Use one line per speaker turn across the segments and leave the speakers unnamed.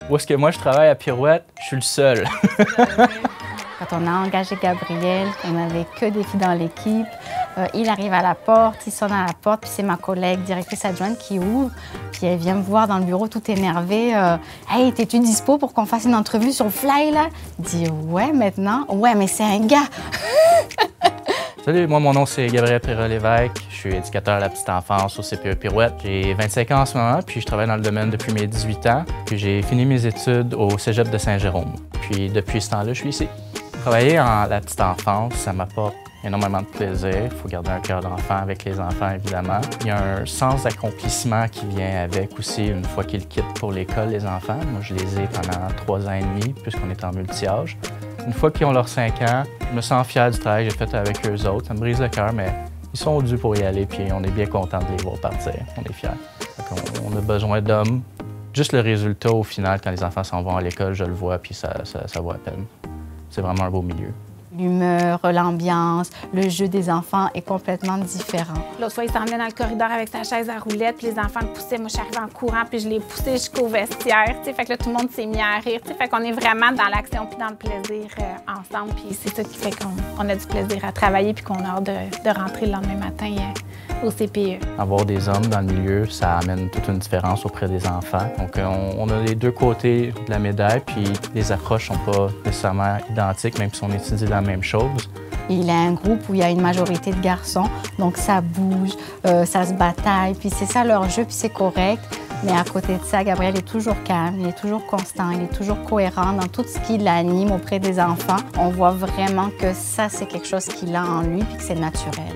Où est-ce que moi je travaille à Pirouette, je suis le seul.
Quand on a engagé Gabriel, on n'avait que des filles dans l'équipe. Il arrive à la porte, il sonne à la porte, puis c'est ma collègue directrice adjointe qui ouvre. Puis elle vient me voir dans le bureau tout énervée. Hey, t'es-tu dispo pour qu'on fasse une entrevue sur Fly, là? Je dis ouais, maintenant. Ouais, mais c'est un gars.
Salut, moi mon nom c'est Gabriel Perrot-Lévesque. Je suis éducateur à la petite enfance au CPE Pirouette. J'ai 25 ans en ce moment, puis je travaille dans le domaine depuis mes 18 ans. Puis j'ai fini mes études au Cégep de Saint-Jérôme. Puis depuis ce temps-là, je suis ici. Travailler en la petite enfance, ça m'apporte énormément de plaisir. Il faut garder un cœur d'enfant avec les enfants, évidemment. Il y a un sens d'accomplissement qui vient avec aussi une fois qu'ils quittent pour l'école, les enfants. Moi, je les ai pendant 3 ans et demi, puisqu'on est en multi-âge. Une fois qu'ils ont leurs 5 ans, je me sens fier du travail que j'ai fait avec eux autres. Ça me brise le cœur, mais ils sont dus pour y aller, puis on est bien content de les voir partir. On est fiers. On a besoin d'hommes. Juste le résultat, au final, quand les enfants s'en vont à l'école, je le vois, puis ça vaut à peine. C'est vraiment un beau milieu.
L'humeur, l'ambiance, le jeu des enfants est complètement différent.
L'autre fois, il s'en venait dans le corridor avec sa chaise à roulettes, puis les enfants le poussaient. Moi, je suis arrivée en courant, puis je l'ai poussé jusqu'au vestiaire. Fait que là, tout le monde s'est mis à rire. Fait qu'on est vraiment dans l'action puis dans le plaisir ensemble. Puis c'est ça qui fait qu'on a du plaisir à travailler puis qu'on a hâte de rentrer le lendemain matin au CPE.
Avoir des hommes dans le milieu, ça amène toute une différence auprès des enfants. Donc, on a les deux côtés de la médaille, puis les approches ne sont pas nécessairement identiques, même si on étudie la même chose.
Il a un groupe où il y a une majorité de garçons, donc ça bouge, ça se bataille, puis c'est ça leur jeu, puis c'est correct. Mais à côté de ça, Gabriel est toujours calme, il est toujours constant, il est toujours cohérent dans tout ce qui l'anime auprès des enfants. On voit vraiment que ça, c'est quelque chose qu'il a en lui, puis que c'est naturel.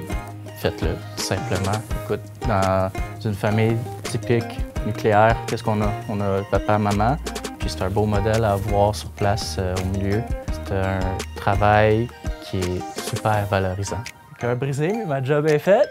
Faites-le, tout simplement. Écoute, dans une famille typique nucléaire, qu'est-ce qu'on a? On a papa, maman, puis c'est un beau modèle à voir sur place au milieu. C'est un travail qui est super valorisant. Cœur brisé, mais ma job est faite.